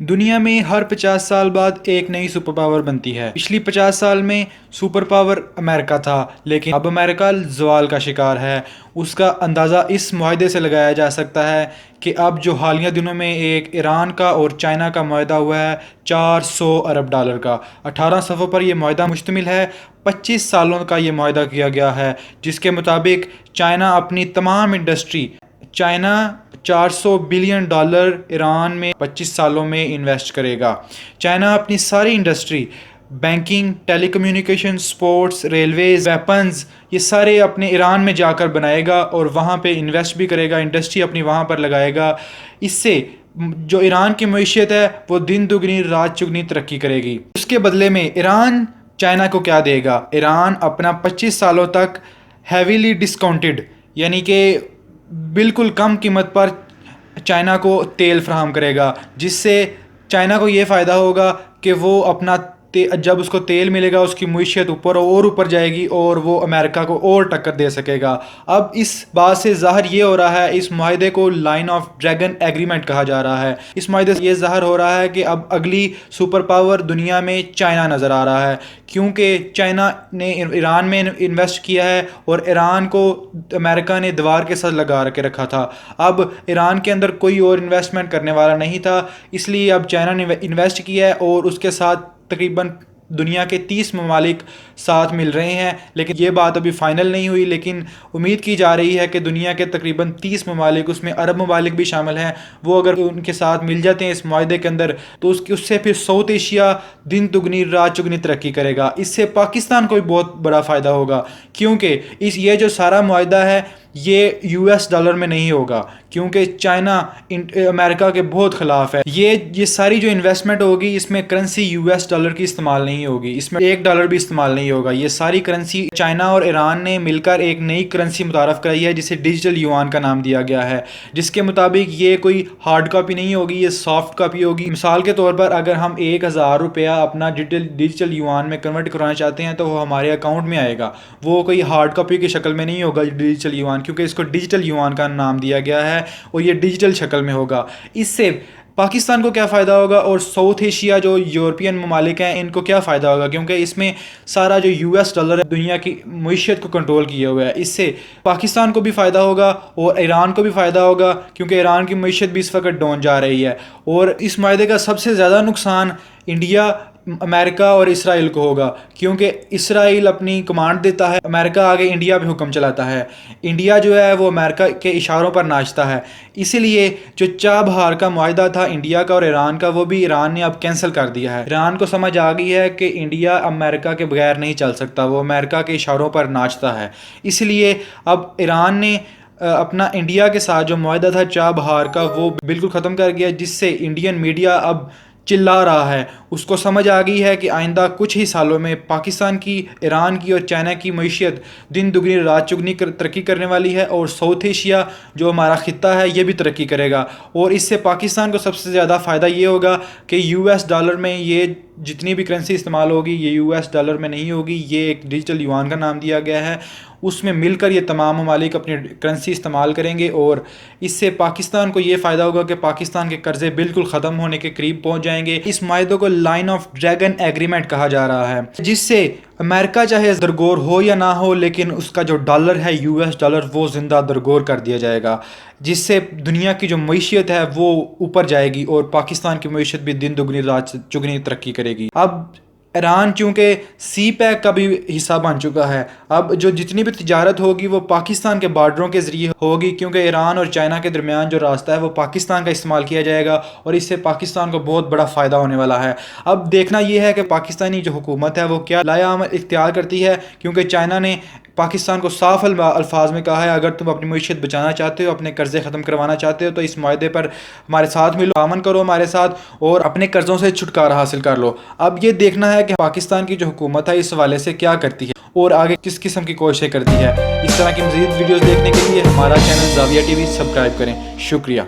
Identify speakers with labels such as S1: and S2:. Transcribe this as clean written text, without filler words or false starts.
S1: دنیا میں ہر 50 سال بعد ایک نئی سپر پاور بنتی ہے۔ پچھلی 50 سال میں سپر پاور امریکہ تھا، لیکن اب امریکہ زوال کا شکار ہے۔ اس کا اندازہ اس معاہدے سے لگایا جا سکتا ہے کہ اب جو حالیہ دنوں میں ایک ایران کا اور چائنا کا معاہدہ ہوا ہے $400 ارب کا۔ 18 صفحوں پر یہ معاہدہ مشتمل ہے۔ 25 سالوں کا یہ معاہدہ کیا گیا ہے، جس کے مطابق چائنا اپنی تمام انڈسٹری $400 بلین ایران میں 25 سالوں میں انویسٹ کرے گا۔ چائنا اپنی ساری انڈسٹری، بینکنگ، ٹیلی کمیونیکیشن، سپورٹس، ریلویز، ویپنز، یہ سارے اپنے ایران میں جا کر بنائے گا اور وہاں پہ انویسٹ بھی کرے گا، انڈسٹری اپنی وہاں پر لگائے گا۔ اس سے جو ایران کی معیشت ہے وہ دن دگنی رات چگنی ترقی کرے گی۔ اس کے بدلے میں ایران چائنا کو کیا دے گا؟ ایران اپنا 25 سالوں تک ہیویلی ڈسکاؤنٹڈ، یعنی کہ بالکل کم قیمت پر چائنا کو تیل فراہم کرے گا، جس سے چائنا کو یہ فائدہ ہوگا کہ وہ اپنا جب اس کو تیل ملے گا اس کی معیشت اوپر جائے گی اور وہ امریکہ کو اور ٹکر دے سکے گا۔ اب اس بات سے ظاہر یہ ہو رہا ہے، اس معاہدے کو لائن آف ڈریگن ایگریمنٹ کہا جا رہا ہے۔ اس معاہدے سے یہ ظاہر ہو رہا ہے کہ اب اگلی سپر پاور دنیا میں چائنا نظر آ رہا ہے، کیونکہ چائنا نے ایران میں انویسٹ کیا ہے اور ایران کو امریکہ نے دیوار کے ساتھ لگا کے رکھا تھا۔ اب ایران کے اندر کوئی اور انویسٹمنٹ کرنے والا نہیں تھا، اس لیے اب چائنا نے انویسٹ کیا ہے اور اس کے ساتھ تقریباً دنیا کے 30 ممالک ساتھ مل رہے ہیں، لیکن یہ بات ابھی فائنل نہیں ہوئی، لیکن امید کی جا رہی ہے کہ دنیا کے تقریباً 30 ممالک، اس میں عرب ممالک بھی شامل ہیں، وہ اگر ان کے ساتھ مل جاتے ہیں اس معاہدے کے اندر تو اس سے پھر ساؤتھ ایشیا دن دگنی رات چگنی ترقی کرے گا۔ اس سے پاکستان کو بھی بہت بڑا فائدہ ہوگا، کیونکہ یہ جو سارا معاہدہ ہے یہ $US میں نہیں ہوگا، کیونکہ چائنا امریکہ کے بہت خلاف ہے۔ یہ ساری جو انویسٹمنٹ ہوگی اس میں کرنسی $US کی استعمال نہیں ہوگی، اس میں $1 بھی استعمال نہیں ہوگا۔ یہ ساری کرنسی چائنا اور ایران نے مل کر ایک نئی کرنسی متعارف کرائی ہے، جسے ڈیجیٹل یوان کا نام دیا گیا ہے، جس کے مطابق یہ کوئی ہارڈ کاپی نہیں ہوگی، یہ سافٹ کاپی ہوگی۔ مثال کے طور پر اگر ہم $1000 اپنا ڈیجیٹل یوان میں کنورٹ کرانا چاہتے ہیں تو وہ ہمارے اکاؤنٹ میں آئے گا، وہ کوئی ہارڈ کاپی کی شکل میں نہیں ہوگا ڈیجیٹل یوان، کیونکہ اس کو ڈیجیٹل یوان کا نام دیا گیا ہے اور یہ ڈیجیٹل شکل میں ہوگا۔ اس سے پاکستان کو کیا فائدہ ہوگا اور ساؤتھ ایشیا جو یورپین ممالک ہیں ان کو کیا فائدہ ہوگا؟ کیونکہ اس میں سارا جو $US ہے دنیا کی معیشت کو کنٹرول کیا ہوا ہے۔ اس سے پاکستان کو بھی فائدہ ہوگا اور ایران کو بھی فائدہ ہوگا، کیونکہ ایران کی معیشت بھی اس وقت ڈاؤن جا رہی ہے۔ اور اس معاہدے کا سب سے زیادہ نقصان انڈیا، امریکہ اور اسرائیل کو ہوگا، کیونکہ اسرائیل اپنی کمانڈ دیتا ہے، امریکہ آگے انڈیا پہ حکم چلاتا ہے، انڈیا جو ہے وہ امریکہ کے اشاروں پر ناچتا ہے۔ اسی لیے جو چابہار کا معاہدہ تھا انڈیا کا اور ایران کا، وہ بھی ایران نے اب کینسل کر دیا ہے۔ ایران کو سمجھ آ گئی ہے کہ انڈیا امریکہ کے بغیر نہیں چل سکتا، وہ امریکہ کے اشاروں پر ناچتا ہے۔ اس لیے اب ایران نے اپنا انڈیا کے ساتھ جو معاہدہ تھا چابہار کا وہ بالکل ختم کر گیا، جس سے انڈین میڈیا اب چلا رہا ہے۔ اس کو سمجھ آ گئی ہے کہ آئندہ کچھ ہی سالوں میں پاکستان کی، ایران کی اور چائنا کی معیشت دن دگنی رات چگنی ترقی کرنے والی ہے، اور ساؤتھ ایشیا جو ہمارا خطہ ہے یہ بھی ترقی کرے گا، اور اس سے پاکستان کو سب سے زیادہ فائدہ یہ ہوگا کہ $US میں یہ جتنی بھی کرنسی استعمال ہوگی یہ $US میں نہیں ہوگی، یہ ایک ڈیجیٹل یوان کا نام دیا گیا ہے، اس میں مل کر یہ تمام ممالک اپنی کرنسی استعمال کریں گے، اور اس سے پاکستان کو یہ فائدہ ہوگا کہ پاکستان کے قرضے بالکل ختم ہونے کے قریب پہنچ جائیں گے۔ اس معاہدے کو لائن آف ڈریگن ایگریمنٹ کہا جا رہا ہے، جس سے امریکہ چاہے درگور ہو یا نہ ہو، لیکن اس کا جو ڈالر ہے $US وہ زندہ درگور کر دیا جائے گا، جس سے دنیا کی جو معیشت ہے وہ اوپر جائے گی اور پاکستان کی معیشت بھی دن دگنی رات چگنی ترقی کرے گی۔ اب ایران چونکہ سی پیک کا بھی حصہ بن چکا ہے، اب جو جتنی بھی تجارت ہوگی وہ پاکستان کے بارڈروں کے ذریعے ہوگی، کیونکہ ایران اور چائنا کے درمیان جو راستہ ہے وہ پاکستان کا استعمال کیا جائے گا، اور اس سے پاکستان کو بہت بڑا فائدہ ہونے والا ہے۔ اب دیکھنا یہ ہے کہ پاکستانی جو حکومت ہے وہ کیا لایا عمل اختیار کرتی ہے، کیونکہ چائنا نے پاکستان کو صاف الفاظ میں کہا ہے اگر تم اپنی معیشت بچانا چاہتے ہو، اپنے قرضے ختم کروانا چاہتے ہو تو اس معاہدے پر ہمارے ساتھ ملو، تعاون کرو ہمارے ساتھ اور اپنے قرضوں سے چھٹکارا حاصل کر لو۔ اب یہ دیکھنا ہے کہ پاکستان کی جو حکومت ہے اس حوالے سے کیا کرتی ہے اور آگے کس قسم کی کوششیں کرتی ہے۔ اس طرح کی مزید ویڈیوز دیکھنے کے لیے ہمارا چینل زاویہ ٹی وی سبسکرائب کریں۔ شکریہ۔